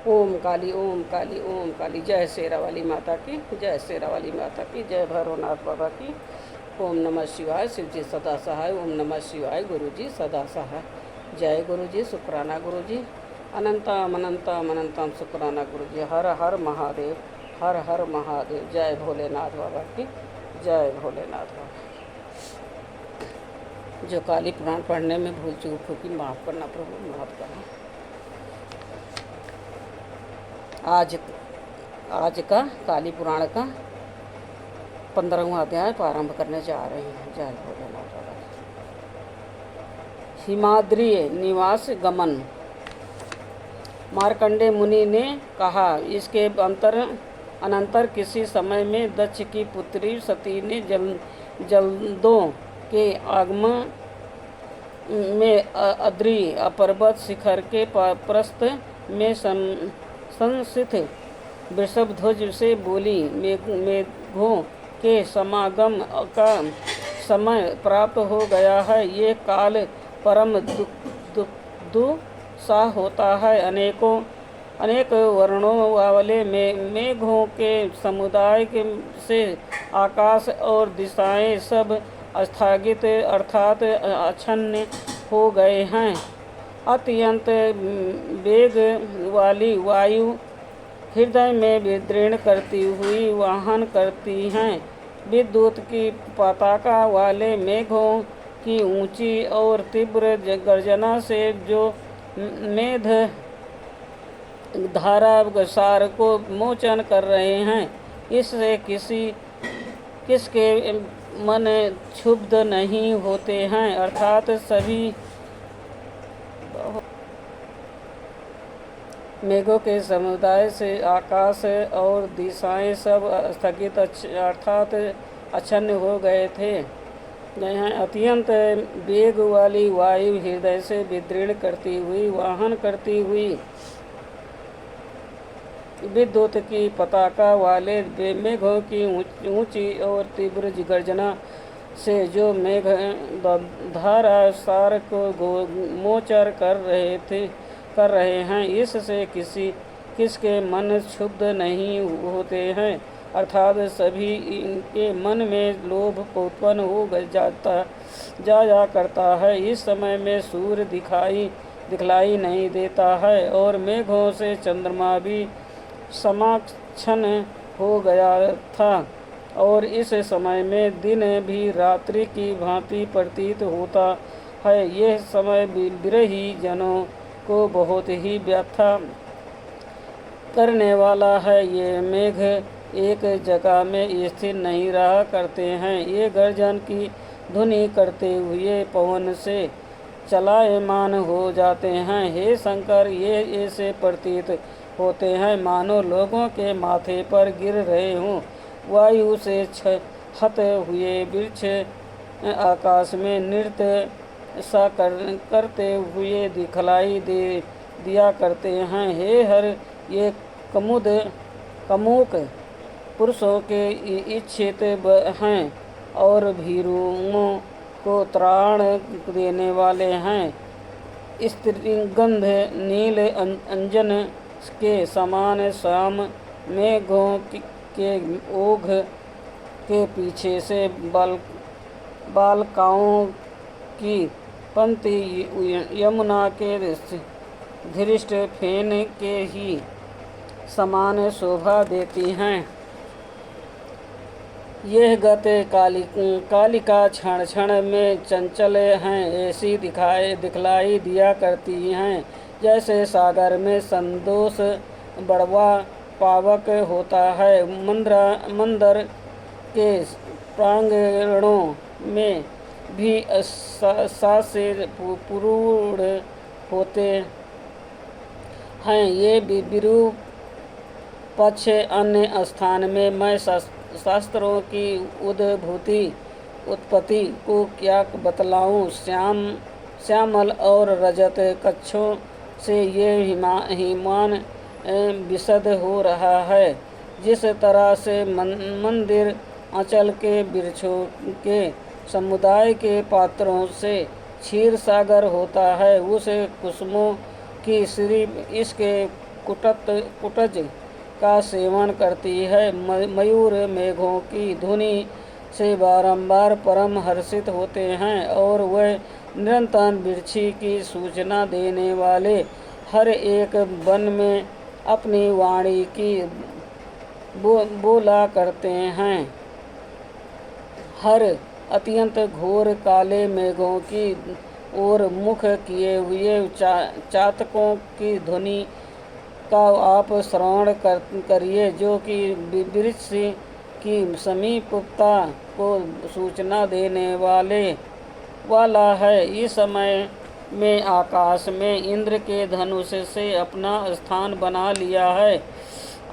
ओम काली ओम काली ओम काली। जय शेरा वाली माता की, जय शेरा वाली माता की, जय भैरवनाथ बाबा की। ओम नमः शिवाय। शिव जी सदा सहाय। ओम नमः शिवाय। गुरु जी सदा सहाय। जय गुरु जी। शुक्राना गुरु जी। अनंतम अनंतम अनंतम शुक्राना गुरु जी। हर हर महादेव, हर हर महादेव। जय भोलेनाथ बाबा की, जय भोलेनाथ बाबा। जो काली पुराण पढ़ने में भूल चूक होगी माफ़ करना प्रभु, माफ़ करना। आज का काली पुराण का 15वां अध्याय प्रारंभ करने जा रहे हैं। जय भोलेनाथ बाबा। हिमाद्री निवास गमन। मार्कंडे मुनि ने कहा, इसके अनंतर किसी समय में दक्ष की पुत्री सती ने जल्दों के आगमन में अद्री पर्वत शिखर के प्रस्थ में संस्थित वृषभध्वज से बोली, मेघों के समागम का समय प्राप्त हो गया है। ये काल परम दुस्साह होता है। अनेक वर्णों वाले मेघों के समुदाय से आकाश और दिशाएं सब स्थगित अर्थात अक्षण्य हो गए हैं। अत्यंत वेग वाली वायु हृदय में विदीर्ण करती हुई वाहन करती हैं। विद्युत की पताका वाले मेघों की ऊंची और तीव्र गर्जना से जो मेघ धारा सार को मोचन कर रहे हैं, इससे किसके मन क्षुब्ध नहीं होते हैं, अर्थात सभी मेघों के समुदाय से आकाश और दिशाएं सब स्थगित अर्थात अक्षण्य हो गए थे। यहाँ अत्यंत वेग वाली वायु हृदय से विदीर्ण करती हुई वाहन करती हुई विद्युत की पताका वाले मेघों की ऊंची और तीव्र गर्जना से जो मेघ धारा सार को मोचर कर रहे हैं, इससे किसके मन क्षुब्ध नहीं होते हैं, अर्थात सभी के मन में लोभ उत्पन्न हो जाया करता है। इस समय में सूर्य दिखलाई नहीं देता है और मेघों से चंद्रमा भी समाच्छन्न हो गया था और इस समय में दिन भी रात्रि की भांति प्रतीत होता है। यह समय विरही जनों को बहुत ही व्यथा करने वाला है। ये मेघ एक जगह में स्थिर नहीं रहा करते हैं। ये गर्जन की ध्वनि करते हुए पवन से चलायमान हो जाते हैं। हे शंकर, ये ऐसे प्रतीत होते हैं मानो लोगों के माथे पर गिर रहे हों। वायु से हत हुए वृक्ष आकाश में नृत्य सा करते हुए दिखलाई दिया करते हैं। हे हर, ये कमुक पुरुषों के इच्छित हैं और भीरुओं को त्राण देने वाले हैं। स्त्रीगंध नील अंजन के समान श्याम मेघों के ओघ के पीछे से बालकाओं की पंक्ति यमुना के धृष्ट फेन के ही समान शोभा देती हैं। यह गते कालिका क्षण क्षण में चंचल हैं, ऐसी दिखलाई दिया करती हैं जैसे सागर में संतोष बड़वा पावक होता है। मंदिर के प्रांगणों में भी से पूर्ण होते हैं। ये विरूप पक्ष अन्य स्थान में मैं शास्त्रों की उत्पत्ति को क्या बतलाऊं। श्यामल और रजत कक्षों से ये हिमान विशद हो रहा है। जिस तरह से मंदिर अंचल के वृक्षों के समुदाय के पात्रों से क्षीर सागर होता है, उस कुसुमों की श्री इसके कुटज का सेवन करती है। मयूर मेघों की धुनी से बारंबार परम हर्षित होते हैं और वह निरंतर वृक्षि की सूचना देने वाले हर एक वन में अपनी वाणी की बोला करते हैं। हर अत्यंत घोर काले मेघों की ओर मुख किए हुए चातकों की ध्वनि का आप श्रवण करिए, जो कि वृक्ष की समीपता को सूचना देने वाला है। इस समय में आकाश में इंद्र के धनुष से अपना स्थान बना लिया है,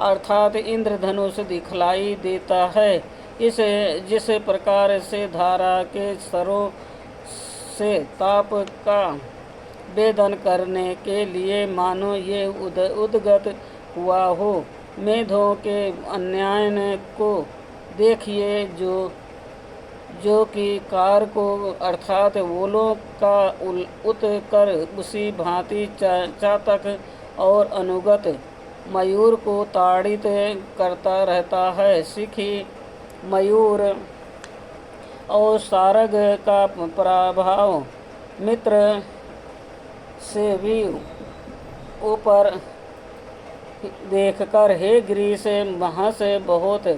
अर्थात इंद्रधनुष दिखलाई देता है। जिस प्रकार से धारा के सरों से ताप का वेदन करने के लिए मानो ये उद्गत हुआ हो। मेघों के अन्यायन को देखिए, जो कि कार को अर्थात ओलों का उत कर उसी भांति चातक और अनुगत मयूर को ताड़ित करता रहता है। सिखी मयूर और सारग का प्रभाव मित्र से भी ऊपर देखकर हे गिरि से वहाँ से बहुत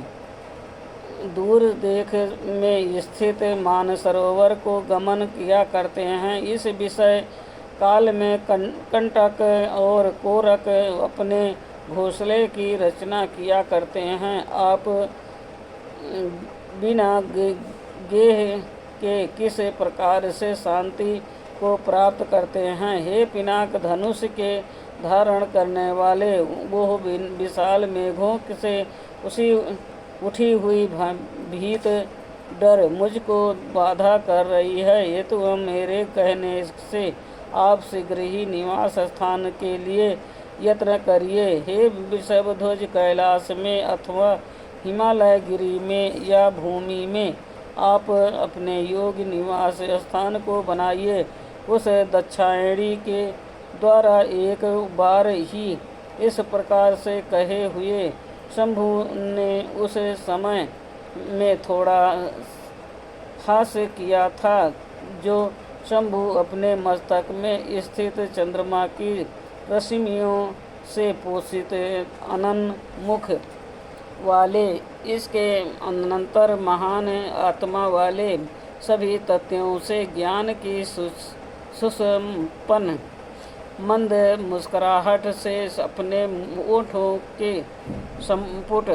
दूर देख में स्थित मानसरोवर को गमन किया करते हैं। इस विषय काल में कंटक और कोरक अपने घोंसले की रचना किया करते हैं। आप बिना गेह के किस प्रकार से शांति को प्राप्त करते हैं। हे पिनाक धनुष के धारण करने वाले, वो विशाल मेघों से उसी उठी हुई भीत डर मुझको बाधा कर रही है। ये तो मेरे कहने से आप शीघ्र ही निवास स्थान के लिए यत्न करिए। हे वृषभध्वज, कैलाश में अथवा हिमालय गिरी में या भूमि में आप अपने योग्य निवास स्थान को बनाइए। उस दक्षायणी के द्वारा एक बार ही इस प्रकार से कहे हुए शंभु ने उस समय में थोड़ा हास्य किया था, जो शंभु अपने मस्तक में स्थित चंद्रमा की रश्मियों से पोषित अनन मुख वाले, इसके अनंतर महान आत्मा वाले, सभी तथ्यों से ज्ञान की सुसंपन्न मंद मुस्कुराहट से अपने ओठों के संपुट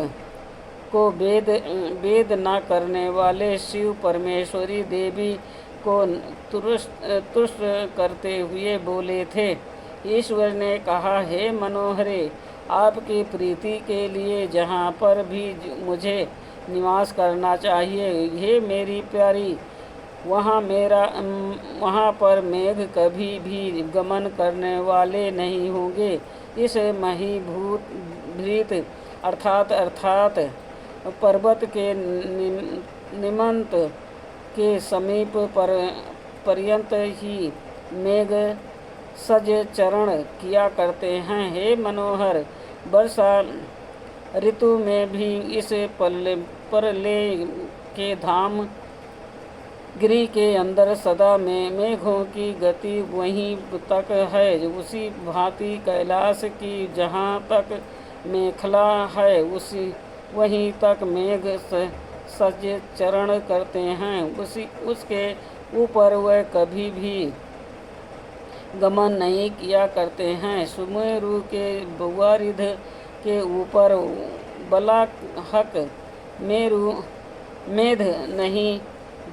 को वेद न करने वाले शिव परमेश्वरी देवी को तुष्ट करते हुए बोले थे। ईश्वर ने कहा, हे मनोहरे, आपकी प्रीति के लिए जहाँ पर भी मुझे निवास करना चाहिए, हे मेरी प्यारी, वहाँ पर मेघ कभी भी गमन करने वाले नहीं होंगे। इस महीभूत अर्थात पर्वत के निमंत के समीप पर्यंत ही मेघ सज चरण किया करते हैं। हे मनोहर, वर्षा ऋतु में भी इस परले के धाम गिरी के अंदर सदा में मेघों की गति वहीं तक है। उसी भांति कैलाश की जहाँ तक मेखला है, वहीं तक मेघ सज चरण करते हैं। उसके ऊपर वह कभी भी गमन नहीं किया करते हैं। सुमेरु के भुआरिध के ऊपर बलाहक मेध नहीं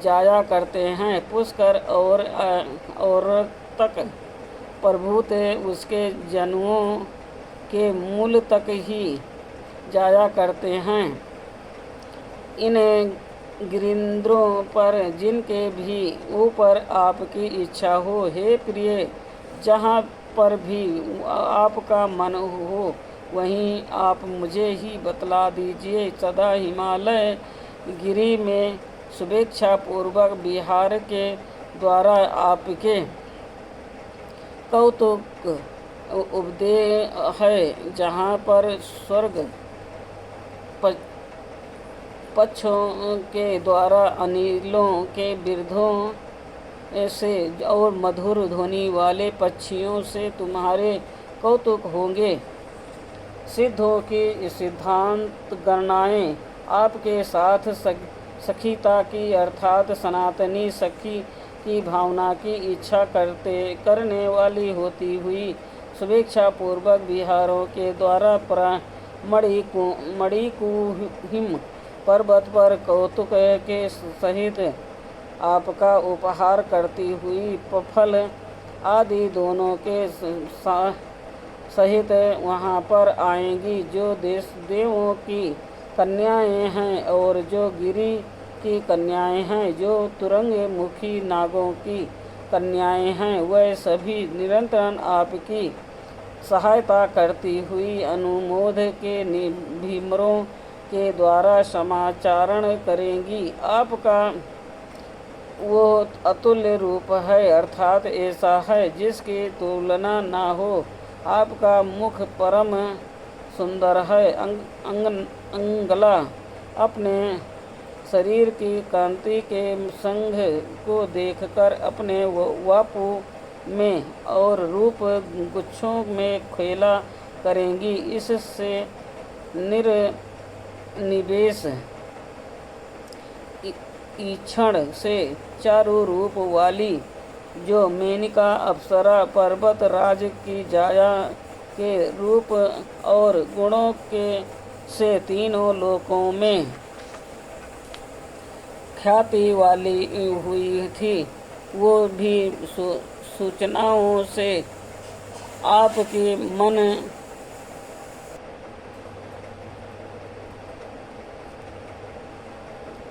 जाया करते हैं। पुष्कर और तक प्रभुत उसके जनुओं के मूल तक ही जाया करते हैं। इन गिरिंद्रों पर जिनके भी ऊपर आपकी इच्छा हो, हे प्रिय, जहाँ पर भी आपका मन हो वहीं आप मुझे ही बतला दीजिए। सदा हिमालय गिरी में शुभेच्छा पूर्वक विहार के द्वारा आपके कौतुक उपदेय है, जहाँ पर स्वर्ग पक्षों के द्वारा अनिलों के बिरधों से और मधुर ध्वनि वाले पक्षियों से तुम्हारे कौतुक होंगे। सिद्धों की सिद्धांत गणनाएँ आपके साथ सखीता की अर्थात सनातनी सखी की भावना की इच्छा करने वाली होती हुई शुभेच्छा पूर्वक विहारों के द्वारा मणिकुहिम पर्वत पर कौतुक के सहित आपका उपहार करती हुई फल आदि दोनों के सहित वहाँ पर आएंगी, जो देवों की कन्याएं हैं और जो गिरि की कन्याएं हैं, जो तुरंग मुखी नागों की कन्याएं हैं, वह सभी निरंतर आपकी सहायता करती हुई अनुमोद के भीमरों के द्वारा समाचारण करेंगी। आपका वो अतुल्य रूप है, अर्थात ऐसा है जिसकी तुलना ना हो। आपका मुख परम सुंदर है। अंगला अपने शरीर की कांति के संग को देखकर अपने वापु में और रूप गुच्छों में खेला करेंगी। इससे निर्निवेश ईक्षण से चारु रूप वाली जो मेनका अप्सरा पर्वत राज की जाया के रूप और गुणों के से तीनों लोकों में ख्याति वाली हुई थी, वो भी सूचनाओं से आपके मन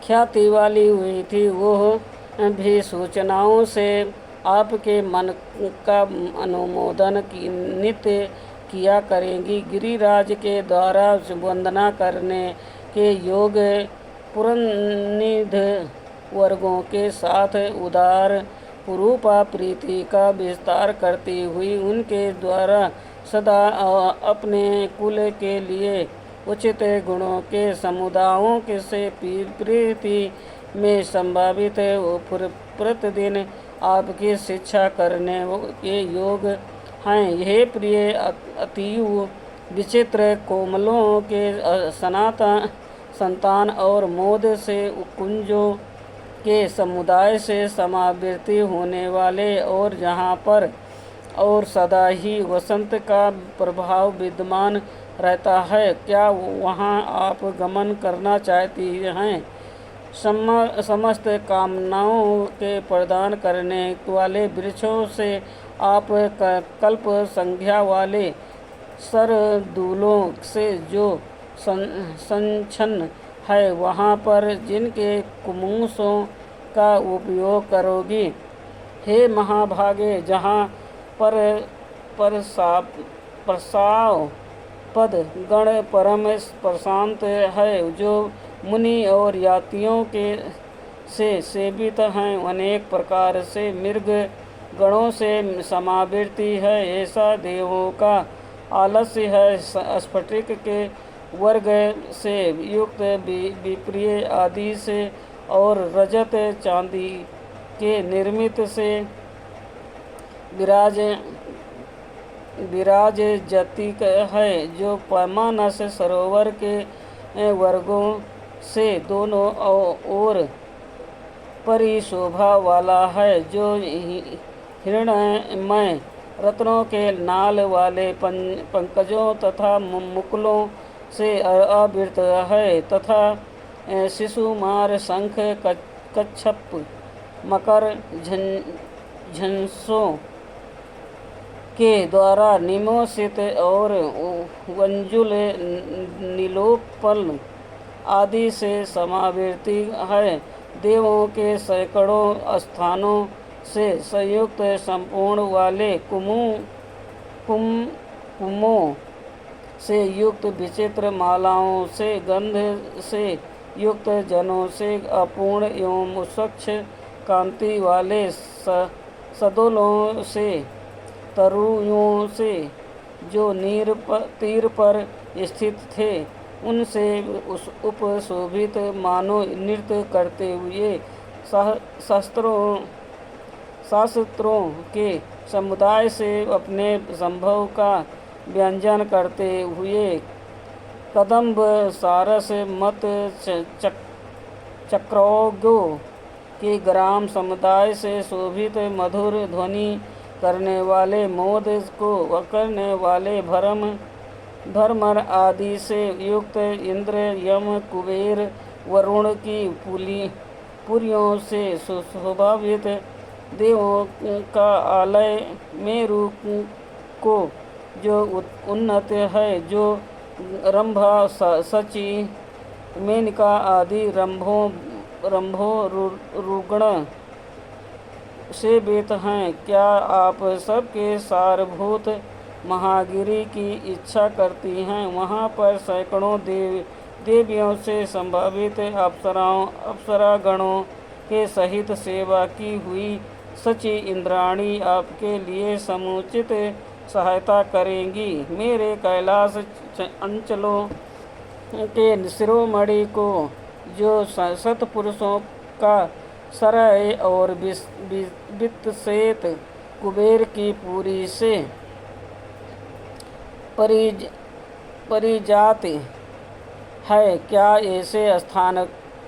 ख्याति वाली हुई थी, वो भी सूचनाओं से आपके मन का अनुमोदन की नित्य किया करेंगी। गिरिराज के द्वारा वंदना करने के योग पुरनिध वर्गों के साथ उदार पुरूपा प्रीति का विस्तार करती हुई उनके द्वारा सदा अपने कुल के लिए उचित गुणों के समुदायों के से प्रीति में संभावित प्रतिदिन आपकी शिक्षा करने के योग हैं। यह प्रिय अतीव विचित्र कोमलों के संतान और मोद से कुंजों के समुदाय से समावृत्ति होने वाले और जहाँ पर और सदा ही वसंत का प्रभाव विद्यमान रहता है, क्या वहाँ आप गमन करना चाहती हैं? समस्त कामनाओं के प्रदान करने वाले वृक्षों से आप कल्प संख्या वाले सरदूलों से जो संचन्न है, वहाँ पर जिनके कुमुसों का उपयोग करोगी। हे महाभागे, जहाँ पर प्रसाव पद गण परम प्रशांत है, जो मुनि और यातियों के से सेवित हैं, अनेक प्रकार से मृग गणों से समावृत्ति है, ऐसा देवों का आलस्य है। स्फटिक के वर्ग से युक्त विप्रिय आदि से और रजत चांदी के निर्मित से विराज जतिक है, जो पैमानस सरोवर के वर्गों से दोनों ओर परिशोभा वाला है, जो हिरण्यमय रत्नों के नाल वाले पंकजों तथा मुकुलों से आवृत है, तथा शिशुमार शंख कच्छप मकर झंसों के द्वारा निमोषित और वंजुल नीलोपल आदि से समावृत्ति है। देवों के सैकड़ों स्थानों से संयुक्त संपूर्ण वाले कुमों से युक्त विचित्र मालाओं से गंध से युक्त जनों से अपूर्ण एवं स्वच्छ कांति वाले सदोलों से तरुओं से जो तीर पर स्थित थे, उनसे उस उपशोभित मानो नृत्य करते हुए शास्त्रों के समुदाय से अपने संभव का व्यंजन करते हुए कदम्ब सारस मत चक्रौगों के ग्राम समुदाय से शोभित मधुर ध्वनि करने वाले मोद को करने वाले भ्रमर आदि से युक्त इंद्र यम कुबेर वरुण की पुरियों से सुशोभित देवों का आलय मेरु को जो उन्नत है, जो रंभा सची मेनका आदि रंभों रुग्ण से बेत हैं। क्या आप सबके सारभूत महागिरी की इच्छा करती हैं? वहाँ पर सैकड़ों देवियों से संभावित अप्सरागणों के सहित सेवा की हुई सची इंद्राणी आपके लिए समुचित सहायता करेंगी। मेरे कैलाश अंचलों के शिरोमणि को जो सतपुरुषों का सरय और वित्तसेत कुबेर की पूरी से परिजात है, क्या ऐसे स्थान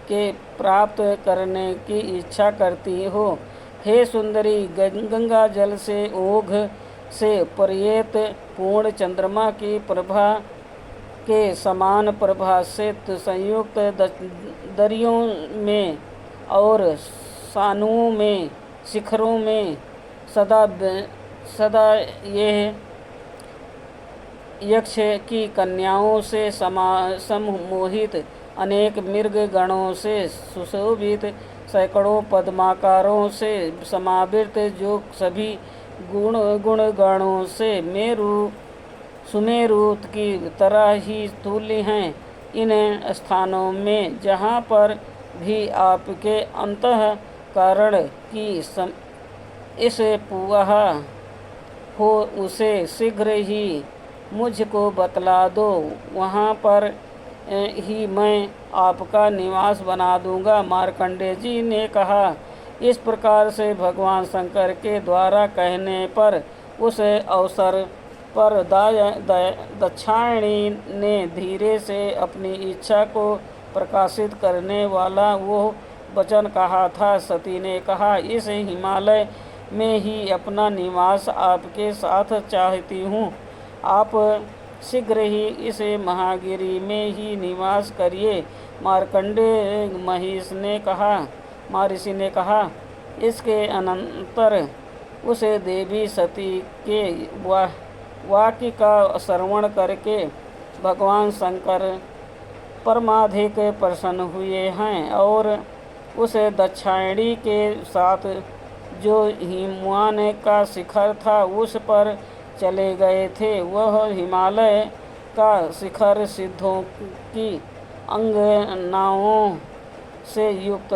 के प्राप्त करने की इच्छा करती हो? हे सुंदरी, गंगा जल से ओघ से पर्यत पूर्ण चंद्रमा की प्रभा के समान प्रभा से संयुक्त दरियों में और सानुओं में शिखरों में सदा यह यक्ष की कन्याओं से सम्मोहित अनेक मृग गणों से सुशोभित सैकड़ों पद्माकारों से समावृत जो सभी गुण गणों से सुमेरु की तरह ही तुल्य हैं, इन स्थानों में जहाँ पर भी आपके अंतःकरण की इस पुआह हो, उसे शीघ्र ही मुझको बतला दो। वहाँ पर ही मैं आपका निवास बना दूंगा। मार्कंडेय जी ने कहा। इस प्रकार से भगवान शंकर के द्वारा कहने पर उस अवसर पर दाक्षायणी ने धीरे से अपनी इच्छा को प्रकाशित करने वाला वो वचन कहा था। सती ने कहा, इस हिमालय में ही अपना निवास आपके साथ चाहती हूँ। आप शीघ्र ही इस महागिरी में ही निवास करिए। मार्कंडेय महर्षि ने कहा। इसके अनंतर उसे देवी सती के वाक्य का श्रवण करके भगवान शंकर परमाधिक प्रसन्न हुए हैं और उस दाक्षायणी के साथ जो हिमवान का शिखर था उस पर चले गए थे। वह हिमालय का शिखर सिद्धों की अंगनाओं से युक्त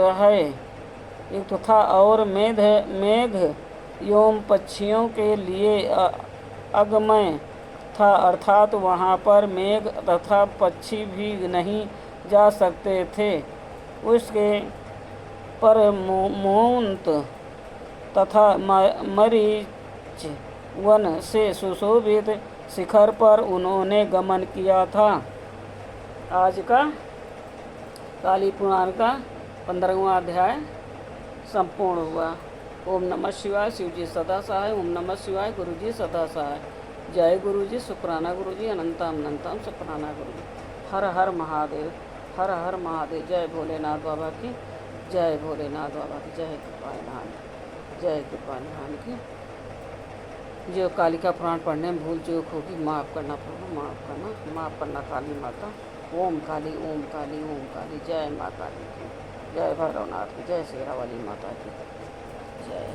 था और मेघ एवं पक्षियों के लिए अगमय था, अर्थात वहाँ पर मेघ तथा पक्षी भी नहीं जा सकते थे। उसके पर मोंत तथा मरीच वन से सुशोभित शिखर पर उन्होंने गमन किया था। आज का काली पुराण का 15वां अध्याय संपूर्ण हुआ। ओम नमः शिवाय। शिव जी सदा सहाय। ओम नमः शिवाय। गुरु जी सदा सहाय। जय गुरु जी। शुक्राना गुरु जी। अनंतम अनंतम शुक्राना गुरु जी। हर हर महादेव। हर हर महादेव। जय भोलेनाथ बाबा की। जय भोलेनाथ बाबा की। जय कृपानिधान। जय कृपानिधान की। जो कालिका पुराण पढ़ने में भूल चूक होगी माफ़ करना प्रभु, माफ़ करना काली माता। ओम काली ओम काली ओम काली। जय माँ काली की। जय भैरवनाथ की। जय शेरावाली माता की। जय।